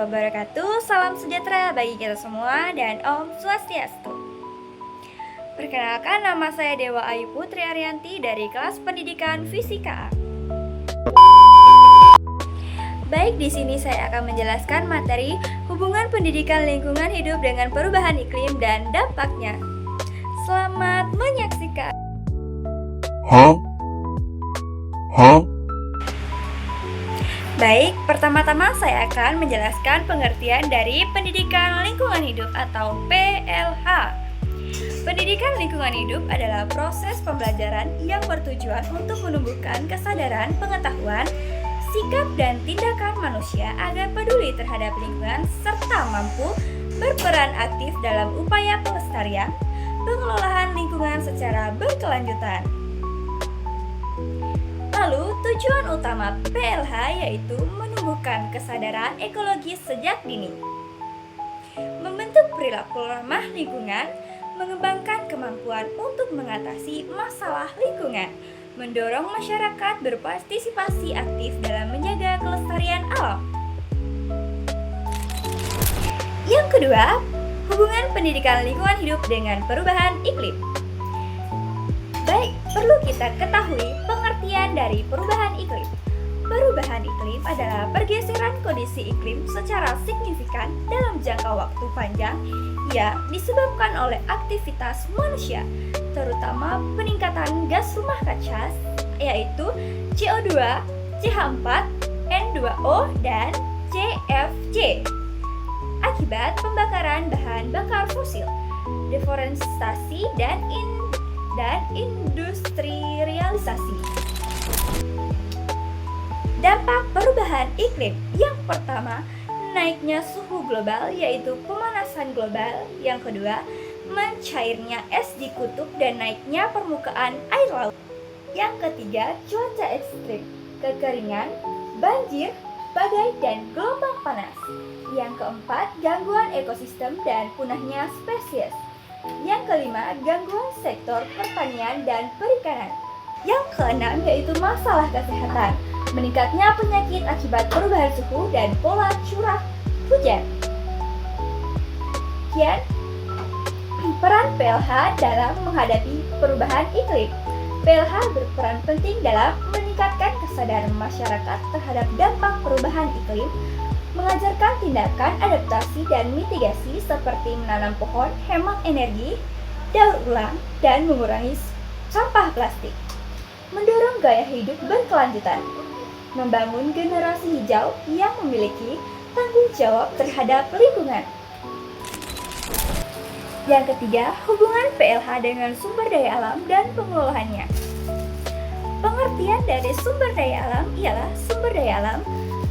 wabarakatuh. Salam sejahtera bagi kita semua dan Om Swastiastu. Perkenalkan, nama saya Dewa Ayu Putri Arianti dari kelas pendidikan Fisika A. Baik, di sini saya akan menjelaskan materi hubungan pendidikan lingkungan hidup dengan perubahan iklim dan dampaknya. Selamat menyaksikan. Baik, pertama-tama saya akan menjelaskan pengertian dari pendidikan lingkungan hidup atau PLH. Pendidikan lingkungan hidup adalah proses pembelajaran yang bertujuan untuk menumbuhkan kesadaran, pengetahuan, sikap dan tindakan manusia agar peduli terhadap lingkungan serta mampu berperan aktif dalam upaya pelestarian, pengelolaan lingkungan secara berkelanjutan. Lalu, tujuan utama PLH yaitu menumbuhkan kesadaran ekologis sejak dini, membentuk perilaku ramah lingkungan, mengembangkan kemampuan untuk mengatasi masalah lingkungan, mendorong masyarakat berpartisipasi aktif dalam menjaga kelestarian alam. Yang kedua, hubungan pendidikan lingkungan hidup dengan perubahan iklim. Baik, perlu kita ketahui pengertian dari perubahan iklim. Perubahan iklim adalah pergeseran kondisi iklim secara signifikan dalam jangka waktu panjang yang disebabkan oleh aktivitas manusia, terutama peningkatan gas rumah kaca yaitu CO2, CH4, N2O, dan CFC akibat pembakaran bahan bakar fosil, deforestasi, dan industrialisasi. Dampak perubahan iklim. Yang pertama, naiknya suhu global yaitu pemanasan global. Yang kedua, mencairnya es di kutub dan naiknya permukaan air laut. Yang ketiga, cuaca ekstrim, kekeringan, banjir, badai, dan gelombang panas. Yang keempat, gangguan ekosistem dan punahnya spesies. Yang kelima, gangguan sektor pertanian dan perikanan. Yang keenam yaitu masalah kesehatan, meningkatnya penyakit akibat perubahan suhu dan pola curah hujan. Kian, peran PLH dalam menghadapi perubahan iklim. PLH berperan penting dalam meningkatkan kesadaran masyarakat terhadap dampak perubahan iklim, mengajarkan tindakan adaptasi dan mitigasi seperti menanam pohon, hemat energi, daur ulang, dan mengurangi sampah plastik. Mendorong gaya hidup berkelanjutan, membangun generasi hijau yang memiliki tanggung jawab terhadap lingkungan. Yang ketiga, hubungan PLH dengan sumber daya alam dan pengelolaannya. Pengertian dari sumber daya alam ialah sumber daya alam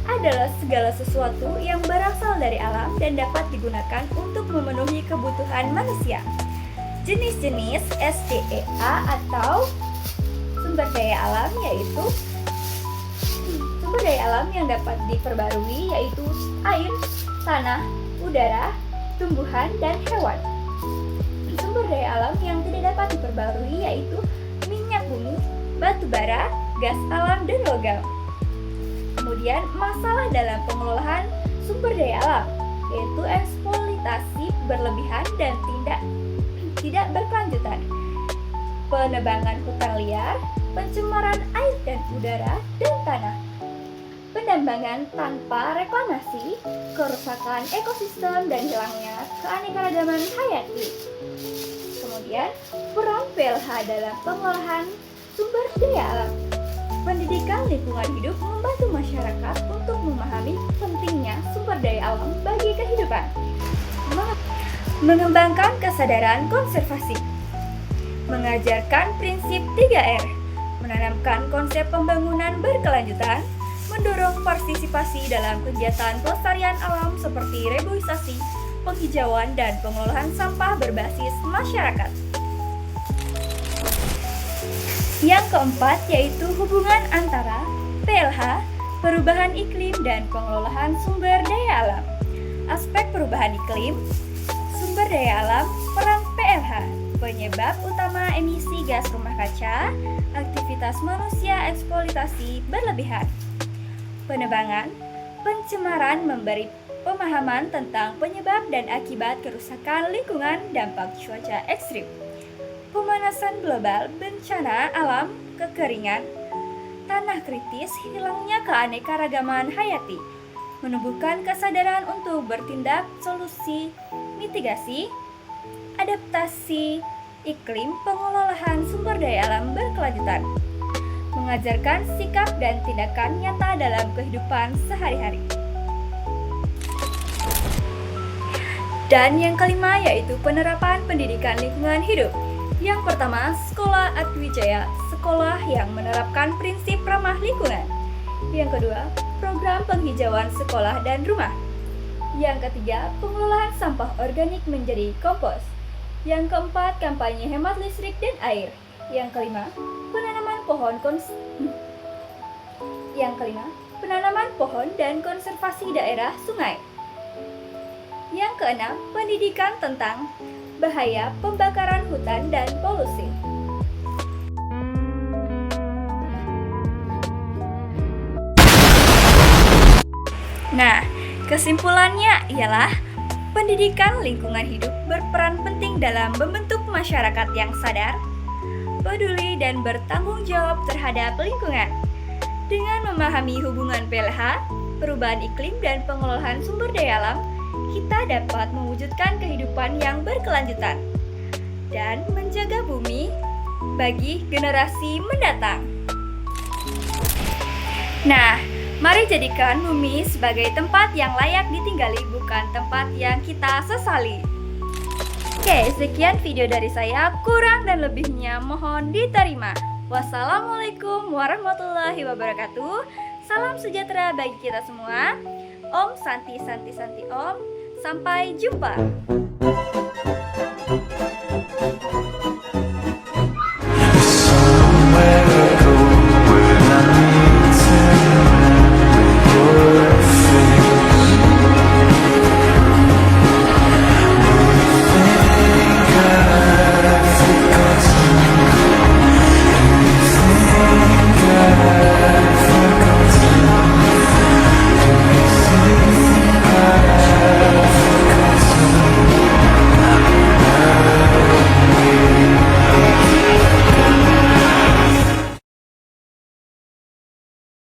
adalah segala sesuatu yang berasal dari alam dan dapat digunakan untuk memenuhi kebutuhan manusia. Jenis-jenis SDEA atau sumber daya alam yaitu sumber daya alam yang dapat diperbarui yaitu air, tanah, udara, tumbuhan, dan hewan. Sumber daya alam yang tidak dapat diperbarui yaitu minyak bumi, batu bara, gas alam, dan logam. Kemudian masalah dalam pengelolaan sumber daya alam yaitu eksploitasi berlebihan dan tidak berkelanjutan, penebangan hutan liar, pencemaran air dan udara dan tanah, penambangan tanpa reklamasi, kerusakan ekosistem dan hilangnya keanekaragaman hayati. Kemudian peran PLH dalam pengolahan sumber daya alam. Pendidikan lingkungan hidup membantu masyarakat untuk memahami pentingnya sumber daya alam bagi kehidupan. Mengembangkan kesadaran konservasi. Mengajarkan prinsip 3R. Menanamkan konsep pembangunan berkelanjutan. Mendorong partisipasi dalam kegiatan pelestarian alam seperti reboisasi, penghijauan, dan pengelolaan sampah berbasis masyarakat. Yang keempat yaitu hubungan antara PLH, perubahan iklim, dan pengelolaan sumber daya alam. Aspek perubahan iklim, sumber daya alam, peran PLH, penyebab utama emisi gas rumah kaca, aktivitas manusia eksploitasi berlebihan, penebangan, pencemaran memberi pemahaman tentang penyebab dan akibat kerusakan lingkungan dampak cuaca ekstrim, pemanasan global, bencana alam, kekeringan, tanah kritis, hilangnya keanekaragaman hayati, menumbuhkan kesadaran untuk bertindak solusi mitigasi, adaptasi iklim, pengelolaan sumber daya alam berkelanjutan, mengajarkan sikap dan tindakan nyata dalam kehidupan sehari-hari. Dan yang kelima yaitu penerapan pendidikan lingkungan hidup. Yang pertama, Sekolah Atwijaya, sekolah yang menerapkan prinsip ramah lingkungan. Yang kedua, program penghijauan sekolah dan rumah. Yang ketiga, pengelolaan sampah organik menjadi kompos. Yang keempat, kampanye hemat listrik dan air. Yang kelima, penanaman pohon dan konservasi daerah sungai. Yang keenam, pendidikan tentang bahaya pembakaran hutan dan polusi. Nah, kesimpulannya ialah pendidikan lingkungan hidup berperan penting dalam membentuk masyarakat yang sadar, peduli, dan bertanggung jawab terhadap lingkungan. Dengan memahami hubungan PLH, perubahan iklim, dan pengelolaan sumber daya alam, kita dapat mewujudkan kehidupan yang berkelanjutan dan menjaga bumi bagi generasi mendatang. Nah, mari jadikan bumi sebagai tempat yang layak ditinggali, bukan tempat yang kita sesali. Oke, sekian video dari saya. Kurang dan lebihnya mohon diterima. Wassalamualaikum warahmatullahi wabarakatuh. Salam sejahtera bagi kita semua. Om Santi Santi Santi Om. Sampai jumpa.